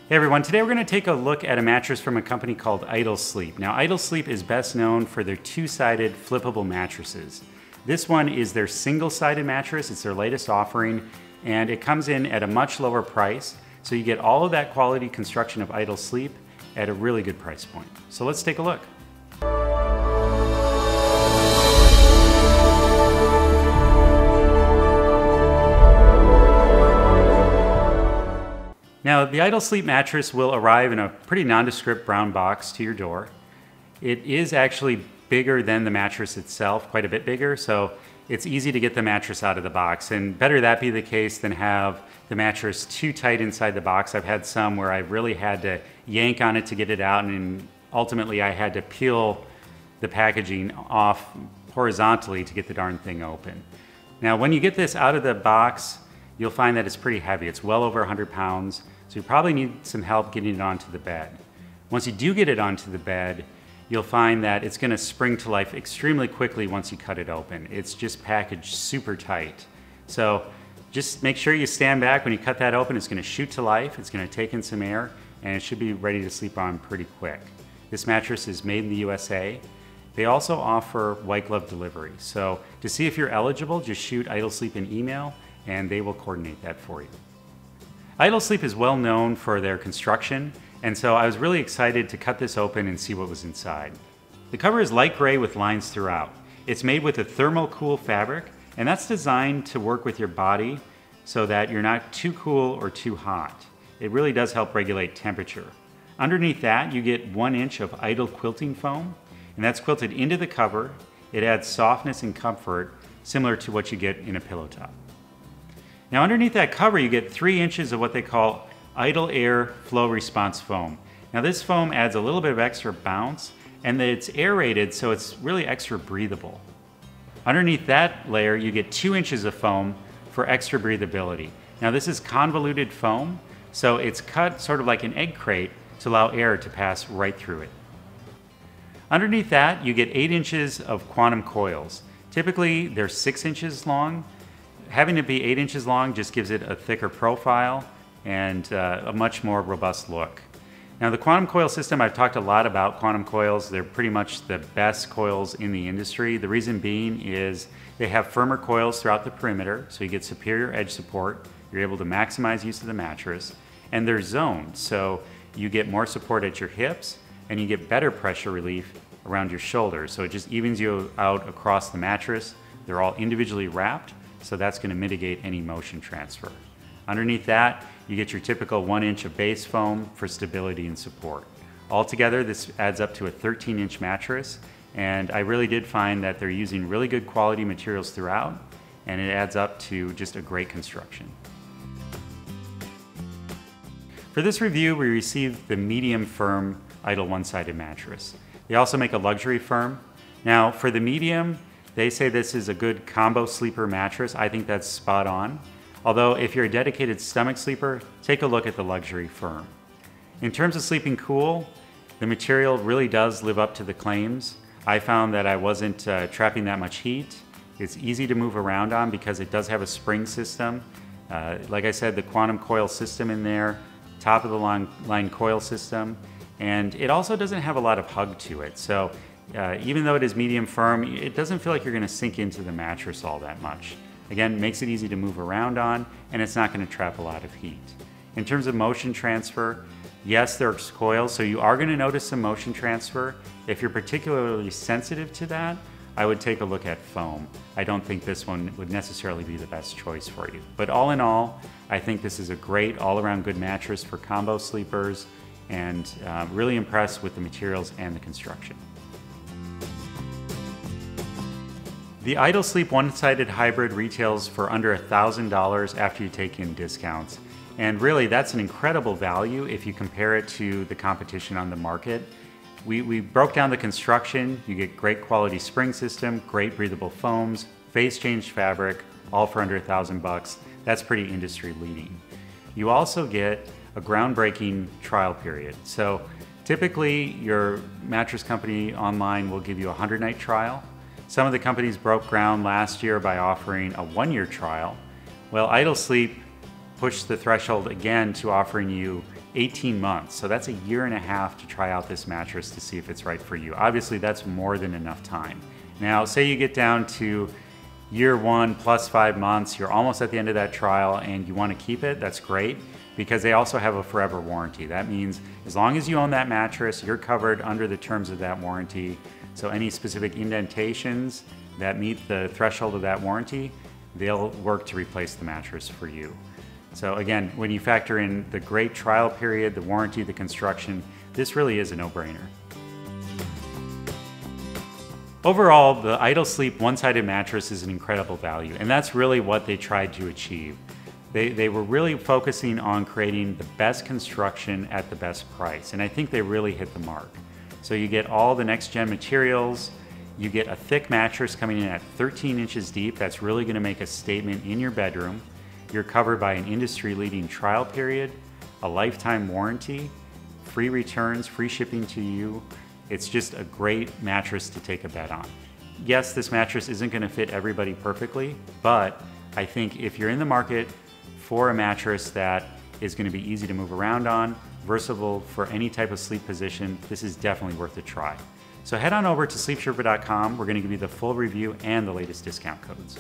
Hey everyone, today we're going to take a look at a mattress from a company called Idle Sleep. Now Idle Sleep is best known for their two-sided flippable mattresses. This one is their single-sided mattress, it's their latest offering, and it comes in at a much lower price, so you get all of that quality construction of Idle Sleep at a really good price point. So let's take a look. Now, the Idle Sleep mattress will arrive in a pretty nondescript brown box to your door. It is actually bigger than the mattress itself, quite a bit bigger, so it's easy to get the mattress out of the box. And better that be the case than have the mattress too tight inside the box. I've had some where I really had to yank on it to get it out, and ultimately I had to peel the packaging off horizontally to get the darn thing open. Now, when you get this out of the box, you'll find that it's pretty heavy. It's well over 100 pounds, so you probably need some help getting it onto the bed. Once you do get it onto the bed, you'll find that it's going to spring to life extremely quickly once you cut it open. It's just packaged super tight. So just make sure you stand back when you cut that open. It's going to shoot to life, it's going to take in some air, and it should be ready to sleep on pretty quick. This mattress is made in the USA. They also offer white glove delivery. So to see if you're eligible, just shoot Idle Sleep an email and they will coordinate that for you. Idle Sleep is well known for their construction, and so I was really excited to cut this open and see what was inside. The cover is light gray with lines throughout. It's made with a thermocool fabric, and that's designed to work with your body so that you're not too cool or too hot. It really does help regulate temperature. Underneath that, you get 1 inch of Idle quilting foam, and that's quilted into the cover. It adds softness and comfort, similar to what you get in a pillow top. Now underneath that cover you get 3 inches of what they call Idle Air Flow Response foam. Now this foam adds a little bit of extra bounce, and it's aerated so it's really extra breathable. Underneath that layer you get 2 inches of foam for extra breathability. Now this is convoluted foam, so it's cut sort of like an egg crate to allow air to pass right through it. Underneath that you get 8 inches of quantum coils. Typically they're 6 inches long. Having it be 8 inches long just gives it a thicker profile and a much more robust look. Now the quantum coil system, I've talked a lot about quantum coils. They're pretty much the best coils in the industry. The reason being is they have firmer coils throughout the perimeter, so you get superior edge support. You're able to maximize use of the mattress, and they're zoned, so you get more support at your hips and you get better pressure relief around your shoulders. So it just evens you out across the mattress. They're all individually wrapped, so that's going to mitigate any motion transfer. Underneath that, you get your typical 1 inch of base foam for stability and support. Altogether, this adds up to a 13-inch mattress, and I really did find that they're using really good quality materials throughout, and it adds up to just a great construction. For this review, we received the medium firm Idle one-sided mattress. They also make a luxury firm. Now, for the medium, they say this is a good combo sleeper mattress. I think that's spot on. Although if you're a dedicated stomach sleeper, take a look at the luxury firm. In terms of sleeping cool, the material really does live up to the claims. I found that I wasn't trapping that much heat. It's easy to move around on because it does have a spring system. Like I said, the quantum coil system in there, top of the line coil system, and it also doesn't have a lot of hug to it. So even though it is medium firm, it doesn't feel like you're going to sink into the mattress all that much. Again, makes it easy to move around on, and it's not going to trap a lot of heat. In terms of motion transfer, yes, there's coils, so you are going to notice some motion transfer. If you're particularly sensitive to that, I would take a look at foam. I don't think this one would necessarily be the best choice for you. But all in all, I think this is a great all-around good mattress for combo sleepers, and really impressed with the materials and the construction. The Idle Sleep one-sided hybrid retails for under $1,000 after you take in discounts. And really, that's an incredible value if you compare it to the competition on the market. We broke down the construction. You get great quality spring system, great breathable foams, phase change fabric, all for under $1,000. That's pretty industry leading. You also get a groundbreaking trial period. So typically, your mattress company online will give you a 100-night trial. Some of the companies broke ground last year by offering a 1-year trial. Well, Idle Sleep pushed the threshold again to offering you 18 months. So that's a year and a half to try out this mattress to see if it's right for you. Obviously, that's more than enough time. Now, say you get down to year 1 plus 5 months, you're almost at the end of that trial and you want to keep it, that's great, because they also have a forever warranty. That means as long as you own that mattress, you're covered under the terms of that warranty. So any specific indentations that meet the threshold of that warranty, they'll work to replace the mattress for you. So again, when you factor in the great trial period, the warranty, the construction, this really is a no-brainer. Overall, the Idle Sleep one-sided mattress is an incredible value, and that's really what they tried to achieve. They were really focusing on creating the best construction at the best price, and I think they really hit the mark. So you get all the next-gen materials, you get a thick mattress coming in at 13 inches deep. That's really going to make a statement in your bedroom. You're covered by an industry-leading trial period, a lifetime warranty, free returns, free shipping to you. It's just a great mattress to take a bet on. Yes, this mattress isn't going to fit everybody perfectly, but I think if you're in the market for a mattress that is going to be easy to move around on, versatile for any type of sleep position, this is definitely worth a try. So head on over to sleepsherpa.com. We're going to give you the full review and the latest discount codes.